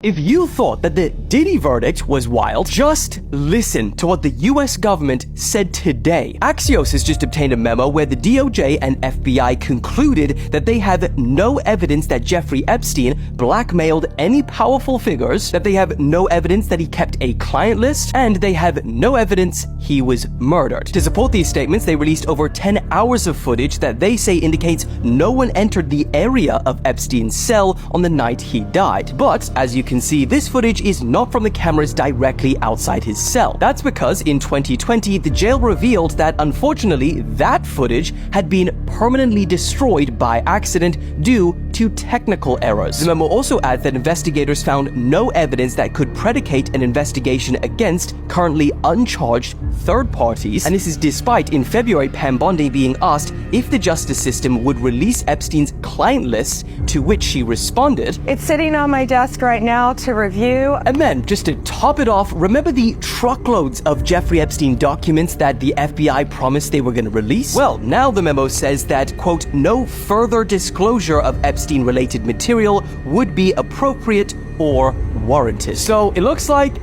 If you thought that the Diddy verdict was wild, just listen to what the US government said today. Axios has just obtained a memo where the DOJ and FBI concluded that they have no evidence that Jeffrey Epstein blackmailed any powerful figures, that they have no evidence that he kept a client list, and they have no evidence he was murdered. To support these statements, they released over 10 hours of footage that they say indicates no one entered the area of Epstein's cell on the night he died. But, as you can see, this footage is not from the cameras directly outside his cell. That's because in 2020, the jail revealed that unfortunately, that footage had been permanently destroyed by accident due to technical errors. The memo also adds that investigators found no evidence that could predicate an investigation against currently uncharged third parties, and this is despite in February Pam Bondi being asked if the justice system would release Epstein's client list, to which she responded, "It's sitting on my desk right now to review." And then, just to top it off, remember the truckloads of Jeffrey Epstein documents that the FBI promised they were going to release? Well, now the memo says that, quote, no further disclosure of Epstein-related material would be appropriate or warranted. So it looks like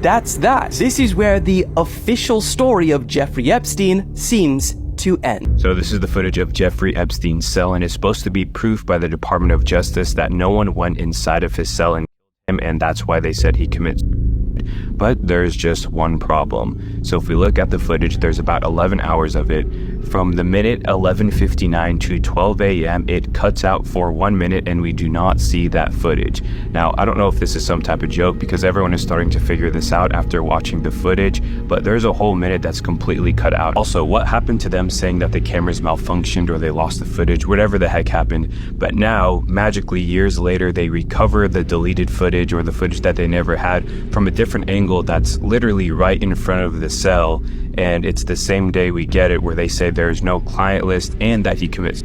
that's that. This is where the official story of Jeffrey Epstein seems to end. So this is the footage of Jeffrey Epstein's cell, and it's supposed to be proof by the Department of Justice that no one went inside of his cell and killed him, and that's why they said he commits. But there's just one problem. So if we look at the footage, there's about 11 hours of it. From the minute 11:59 to 12 a.m., it cuts out for 1 minute and we do not see that footage. Now, I don't know if this is some type of joke because everyone is starting to figure this out after watching the footage, but there's a whole minute that's completely cut out. Also, what happened to them saying that the cameras malfunctioned or they lost the footage, whatever the heck happened, but now, magically years later, they recover the deleted footage or the footage that they never had from a different angle that's literally right in front of the cell, and it's the same day we get it where they say there's no client list and that he commits.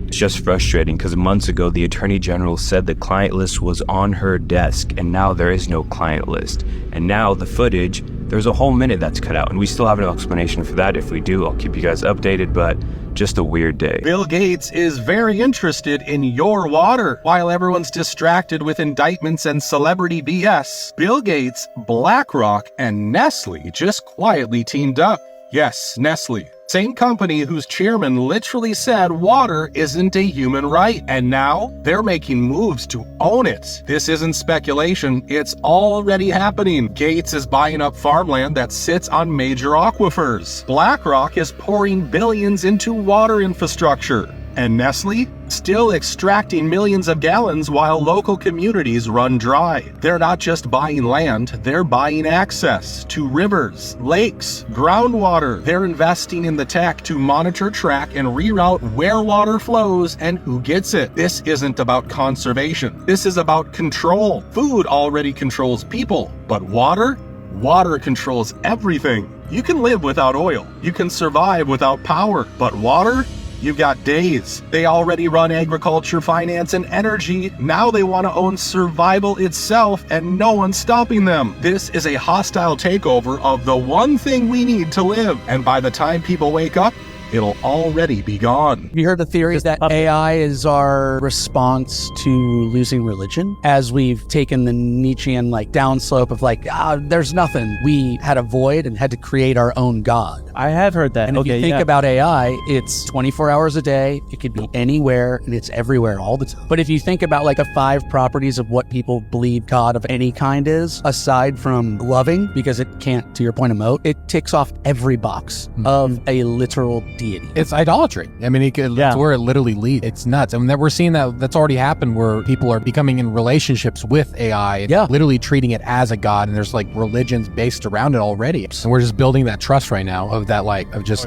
It's just frustrating because months ago the Attorney General said the client list was on her desk, and now there is no client list. And now the footage, there's a whole minute that's cut out, and we still have no explanation for that. If we do, I'll keep you guys updated, but just a weird day. Bill Gates is very interested in your water. While everyone's distracted with indictments and celebrity BS, Bill Gates, BlackRock, and Nestle just quietly teamed up. Yes, Nestle. Same company whose chairman literally said water isn't a human right, and now they're making moves to own it. This isn't speculation, it's already happening. Gates is buying up farmland that sits on major aquifers. BlackRock is pouring billions into water infrastructure. And Nestle? Still extracting millions of gallons while local communities run dry. They're not just buying land, they're buying access to rivers, lakes, groundwater. They're investing in the tech to monitor, track, and reroute where water flows and who gets it. This isn't about conservation. This is about control. Food already controls people, but water? Water controls everything. You can live without oil. You can survive without power, but water? You've got days. They already run agriculture, finance, and energy. Now they want to own survival itself, and no one's stopping them. This is a hostile takeover of the one thing we need to live. And by the time people wake up, it'll already be gone. Have you heard the theories that AI is our response to losing religion? As we've taken the Nietzschean downslope of there's nothing. We had a void and had to create our own God. I have heard that. And if you think about AI, it's 24 hours a day. It could be anywhere and it's everywhere all the time. But if you think about the 5 properties of what people believe God of any kind is, aside from loving, because it can't, to your point, emote, it ticks off every box of a literal deity. It's idolatry. I mean, that's where it literally leads. It's nuts. I mean, we're seeing that's already happened where people are becoming in relationships with AI and literally treating it as a god, and there's religions based around it already. And we're just building that trust right now of that,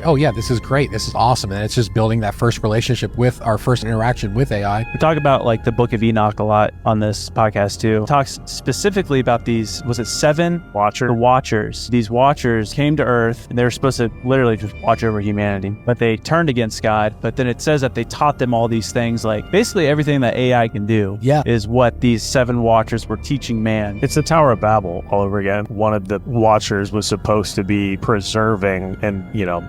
oh yeah, this is great, this is awesome. And it's just building that first relationship with our first interaction with AI. We talk about the Book of Enoch a lot on this podcast too. It talks specifically about these, was it 7 watchers? These watchers came to Earth and they were supposed to literally just watch over humanity, but they turned against God. But then it says that they taught them all these things, basically everything that AI can do is what these 7 watchers were teaching man. It's the Tower of Babel all over again. One of the watchers was supposed to be preserving and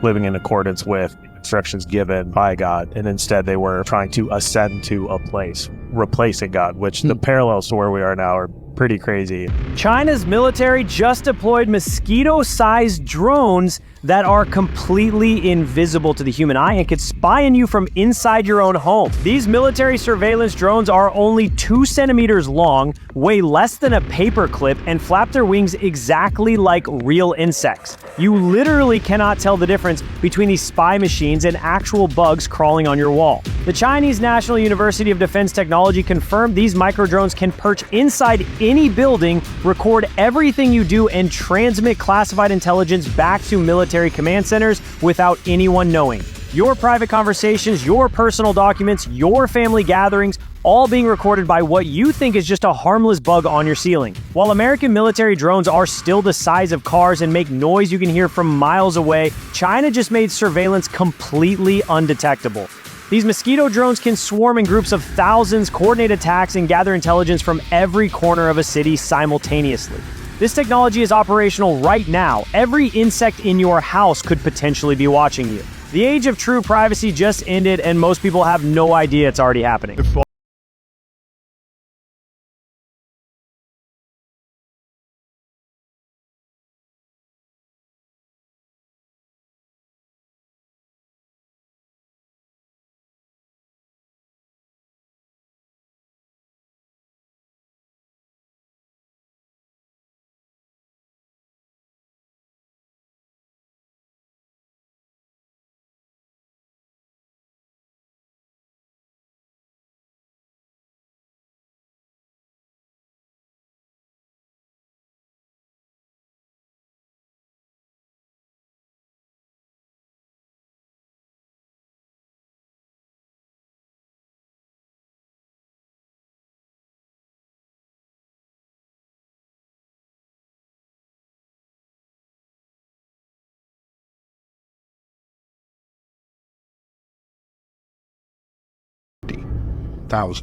living in accordance with instructions given by God, and instead they were trying to ascend to a place, replacing God, which the parallels to where we are now are pretty crazy. China's military just deployed mosquito-sized drones that are completely invisible to the human eye and could spy on you from inside your own home. These military surveillance drones are only 2 centimeters long, weigh less than a paperclip, and flap their wings exactly like real insects. You literally cannot tell the difference between these spy machines and actual bugs crawling on your wall. The Chinese National University of Defense Technology confirmed these microdrones can perch inside any building, record everything you do, and transmit classified intelligence back to military command centers without anyone knowing. Your private conversations, your personal documents, your family gatherings, all being recorded by what you think is just a harmless bug on your ceiling. While American military drones are still the size of cars and make noise you can hear from miles away, China just made surveillance completely undetectable. These mosquito drones can swarm in groups of thousands, coordinate attacks, and gather intelligence from every corner of a city simultaneously. This technology is operational right now. Every insect in your house could potentially be watching you. The age of true privacy just ended, and most people have no idea it's already happening.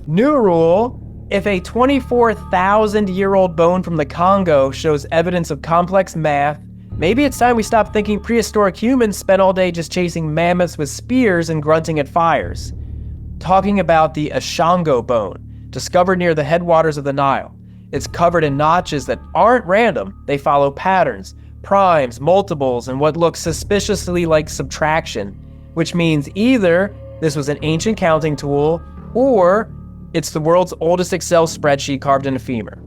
New rule: if a 24,000-year-old bone from the Congo shows evidence of complex math, maybe it's time we stop thinking prehistoric humans spent all day just chasing mammoths with spears and grunting at fires. Talking about the Ashango bone, discovered near the headwaters of the Nile. It's covered in notches that aren't random. They follow patterns, primes, multiples, and what looks suspiciously like subtraction, which means either this was an ancient counting tool, or it's the world's oldest Excel spreadsheet carved in a femur.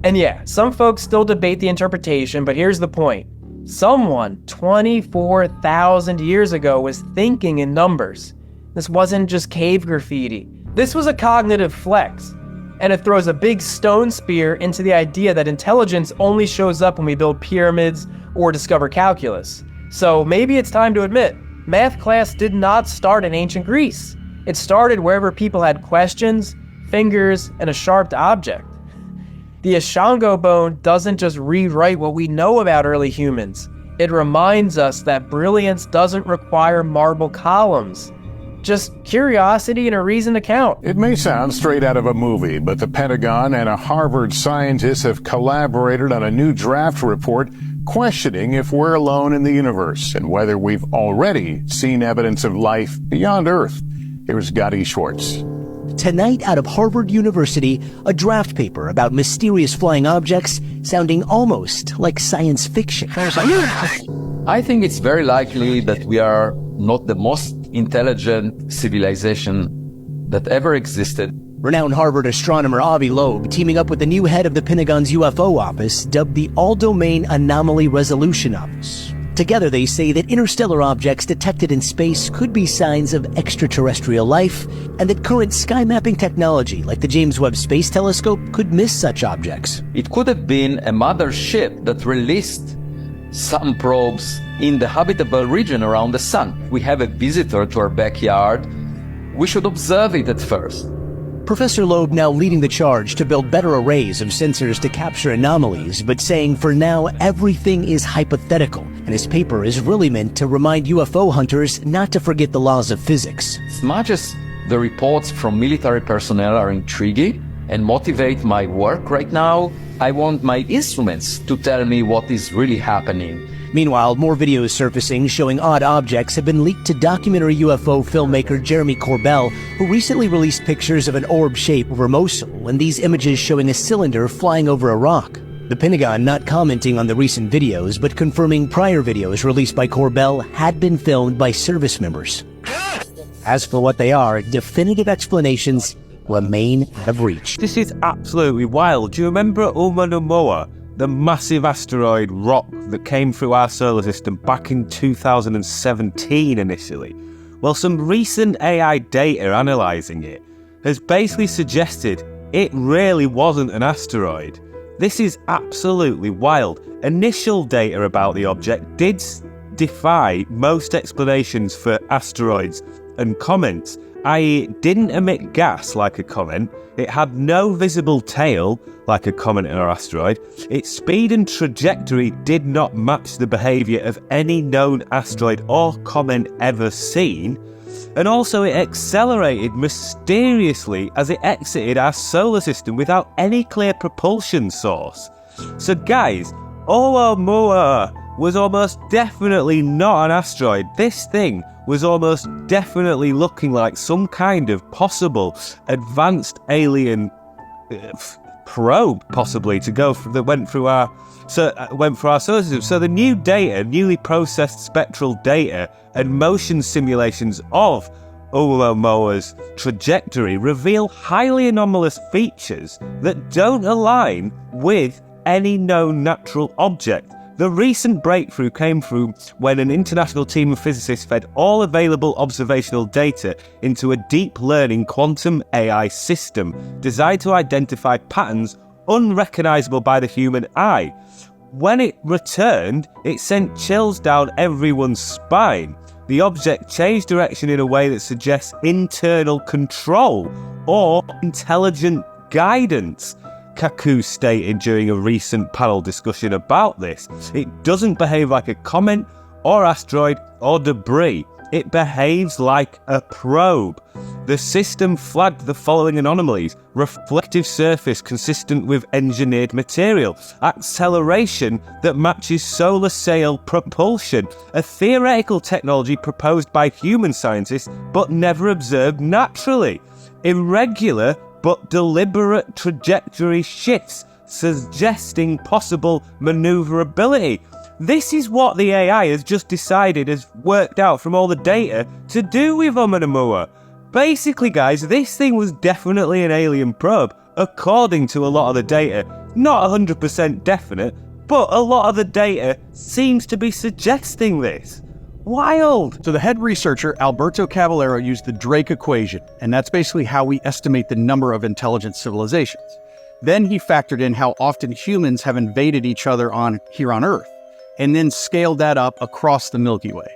And yeah, some folks still debate the interpretation, but here's the point. Someone 24,000 years ago was thinking in numbers. This wasn't just cave graffiti. This was a cognitive flex. And it throws a big stone spear into the idea that intelligence only shows up when we build pyramids or discover calculus. So maybe it's time to admit, math class did not start in ancient Greece. It started wherever people had questions, fingers, and a sharp object. The Ashango bone doesn't just rewrite what we know about early humans. It reminds us that brilliance doesn't require marble columns. Just curiosity and a reason to count. It may sound straight out of a movie, but the Pentagon and a Harvard scientist have collaborated on a new draft report questioning if we're alone in the universe and whether we've already seen evidence of life beyond Earth. Here's Gadi Schwartz. Tonight, out of Harvard University, a draft paper about mysterious flying objects sounding almost like science fiction. I think it's very likely that we are not the most intelligent civilization that ever existed. Renowned Harvard astronomer Avi Loeb teaming up with the new head of the Pentagon's UFO office, dubbed the All-Domain Anomaly Resolution Office. Together, they say that interstellar objects detected in space could be signs of extraterrestrial life, and that current sky mapping technology, like the James Webb Space Telescope, could miss such objects. It could have been a mother ship that released some probes in the habitable region around the sun. We have a visitor to our backyard. We should observe it at first. Professor Loeb now leading the charge to build better arrays of sensors to capture anomalies, but saying for now everything is hypothetical, and his paper is really meant to remind UFO hunters not to forget the laws of physics. As much as the reports from military personnel are intriguing and motivate my work right now. I want my instruments to tell me what is really happening. Meanwhile, more videos surfacing showing odd objects have been leaked to documentary UFO filmmaker Jeremy Corbell, who recently released pictures of an orb shape over Mosul, and these images showing a cylinder flying over a rock. The Pentagon not commenting on the recent videos, but confirming prior videos released by Corbell had been filmed by service members. As for what they are, definitive explanations remain out of reach. This is absolutely wild. Do you remember Oumuamua, the massive asteroid rock that came through our solar system back in 2017 initially? Well, some recent AI data analysing it has basically suggested it really wasn't an asteroid. This is absolutely wild. Initial data about the object did defy most explanations for asteroids and comets, i.e. it didn't emit gas like a comet, it had no visible tail like a comet or asteroid, its speed and trajectory did not match the behaviour of any known asteroid or comet ever seen, and also it accelerated mysteriously as it exited our solar system without any clear propulsion source. So guys, Oumuamua was almost definitely not an asteroid. This thing was almost definitely looking like some kind of possible advanced alien probe, possibly, to go that went through our solar system. So the new data, newly processed spectral data and motion simulations of Oumuamua's trajectory reveal highly anomalous features that don't align with any known natural object. The recent breakthrough came through when an international team of physicists fed all available observational data into a deep learning quantum AI system designed to identify patterns unrecognizable by the human eye. When it returned, it sent chills down everyone's spine. The object changed direction in a way that suggests internal control or intelligent guidance, Kaku stated during a recent panel discussion about this. It doesn't behave like a comet or asteroid or debris. It behaves like a probe. The system flagged the following anomalies: reflective surface consistent with engineered material, acceleration that matches solar sail propulsion, a theoretical technology proposed by human scientists but never observed naturally, irregular but deliberate trajectory shifts suggesting possible maneuverability. This is what the AI has just decided has worked out from all the data to do with Oumuamua. Basically, guys, this thing was definitely an alien probe, according to a lot of the data. Not 100% definite, but a lot of the data seems to be suggesting this. Wild! So the head researcher, Alberto Caballero, used the Drake equation, and that's basically how we estimate the number of intelligent civilizations. Then he factored in how often humans have invaded each other here on Earth, and then scaled that up across the Milky Way.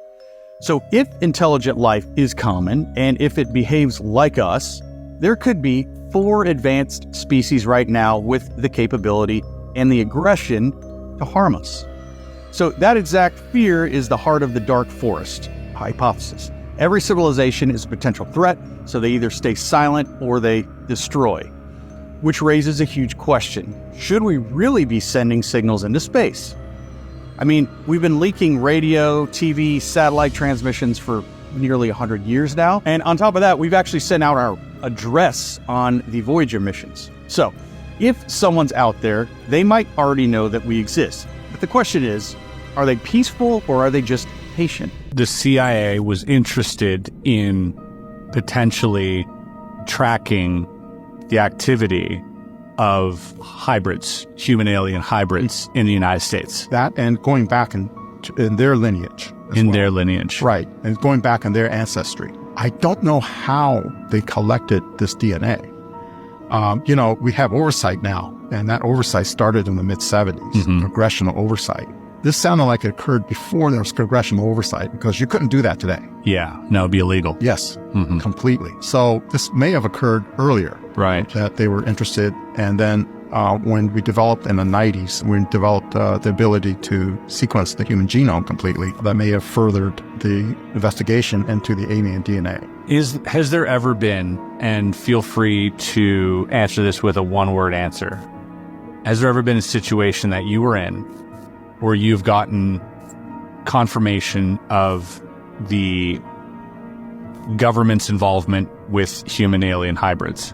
So if intelligent life is common, and if it behaves like us, there could be 4 advanced species right now with the capability and the aggression to harm us. So that exact fear is the heart of the dark forest hypothesis. Every civilization is a potential threat, so they either stay silent or they destroy, which raises a huge question. Should we really be sending signals into space? I mean, we've been leaking radio, TV, satellite transmissions for nearly 100 years now. And on top of that, we've actually sent out our address on the Voyager missions. So if someone's out there, they might already know that we exist. But the question is, are they peaceful or are they just patient? The CIA was interested in potentially tracking the activity of hybrids, human-alien hybrids in the United States. That and going back in their lineage. Their lineage. Right, and going back in their ancestry. I don't know how they collected this DNA. We have oversight now, and that oversight started in the mid-'70s, congressional oversight. This sounded like it occurred before there was congressional oversight, because you couldn't do that today. Yeah, no, it'd be illegal. Yes, completely. So this may have occurred earlier. Right. That they were interested, and then when we developed in the 90s, we developed the ability to sequence the human genome completely. That may have furthered the investigation into the alien DNA. Has there ever been, and feel free to answer this with a one-word answer, has there ever been a situation that you were in where you've gotten confirmation of the government's involvement with human-alien hybrids?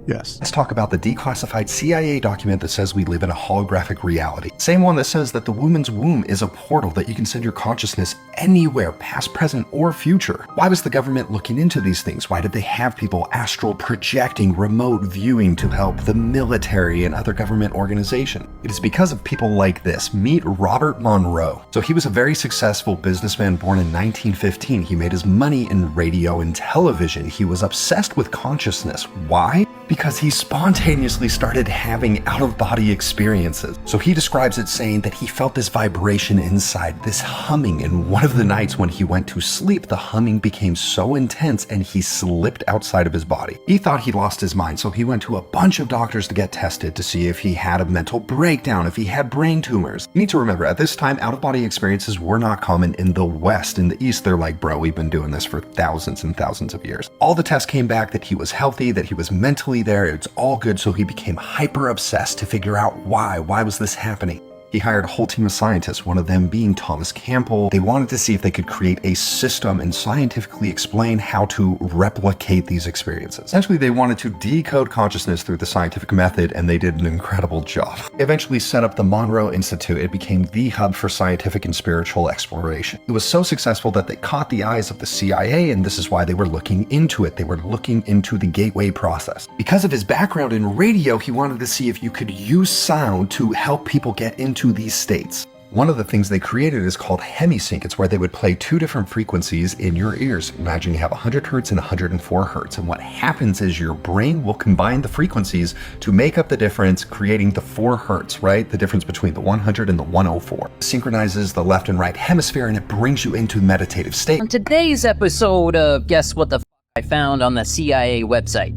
Yes. Let's talk about the declassified CIA document that says we live in a holographic reality. Same one that says that the woman's womb is a portal that you can send your consciousness anywhere, past, present, or future. Why was the government looking into these things? Why did they have people astral projecting, remote viewing to help the military and other government organizations? It is because of people like this. Meet Robert Monroe. So he was a very successful businessman born in 1915. He made his money in radio and television. He was obsessed with consciousness. Why? Because he spontaneously started having out-of-body experiences. So he describes it saying that he felt this vibration inside, this humming, and one of the nights when he went to sleep, the humming became so intense and he slipped outside of his body. He thought he lost his mind, so he went to a bunch of doctors to get tested to see if he had a mental breakdown, if he had brain tumors. You need to remember, at this time, out-of-body experiences were not common in the West. In the East, they're like, bro, we've been doing this for thousands and thousands of years. All the tests came back that he was healthy, that he was mentally there, it's all good, so he became hyper obsessed to figure out why was this happening. He hired a whole team of scientists, one of them being Thomas Campbell. They wanted to see if they could create a system and scientifically explain how to replicate these experiences. Essentially, they wanted to decode consciousness through the scientific method, and they did an incredible job. They eventually set up the Monroe Institute. It became the hub for scientific and spiritual exploration. It was so successful that they caught the eyes of the CIA, and this is why they were looking into it. They were looking into the gateway process. Because of his background in radio, he wanted to see if you could use sound to help people get into these states. One of the things they created is called hemisync. It's where they would play two different frequencies in your ears. Imagine you have 100 hertz and 104 hertz. And what happens is your brain will combine the frequencies to make up the difference, creating the 4 hertz, right? The difference between the 100 and the 104. It synchronizes the left and right hemisphere, and it brings you into meditative state. On today's episode of Guess What the F I Found on the CIA website,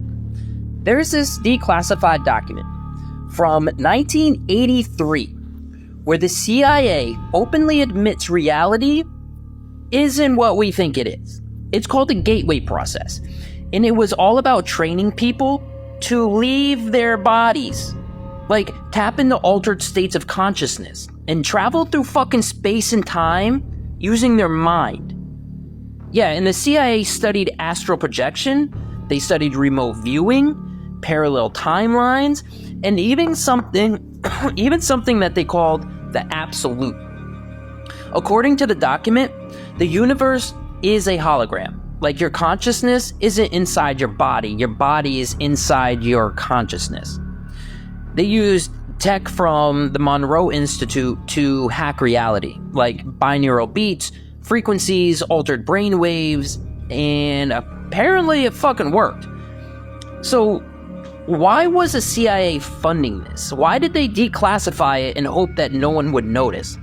there's this declassified document from 1983 where the CIA openly admits reality isn't what we think it is. It's called the Gateway Process, and it was all about training people to leave their bodies, like tap into altered states of consciousness and travel through fucking space and time using their mind. Yeah, and the CIA studied astral projection, they studied remote viewing, parallel timelines, and even something that they called the absolute. According to the document, the universe is a hologram. Like, your consciousness isn't inside your body is inside your consciousness. They used tech from the Monroe Institute to hack reality, like binaural beats, frequencies, altered brain waves, and apparently it fucking worked. So why was the CIA funding this? Why did they declassify it and hope that no one would notice?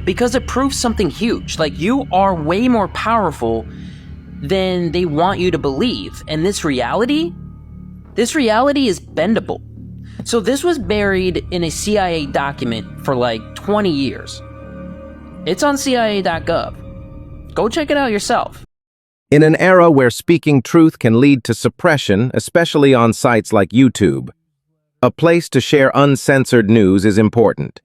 Because it proves something huge. Like, you are way more powerful than they want you to believe. And this reality is bendable. So this was buried in a CIA document for like 20 years. It's on CIA.gov. Go check it out yourself. In an era where speaking truth can lead to suppression, especially on sites like YouTube, a place to share uncensored news is important.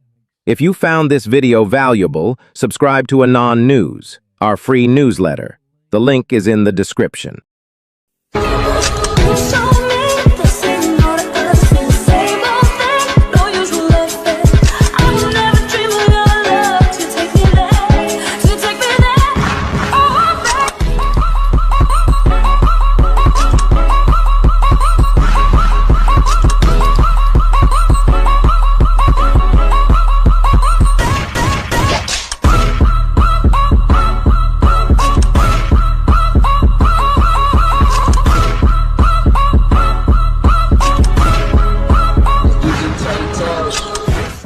If you found this video valuable, subscribe to Anon News, our free newsletter. The link is in the description. So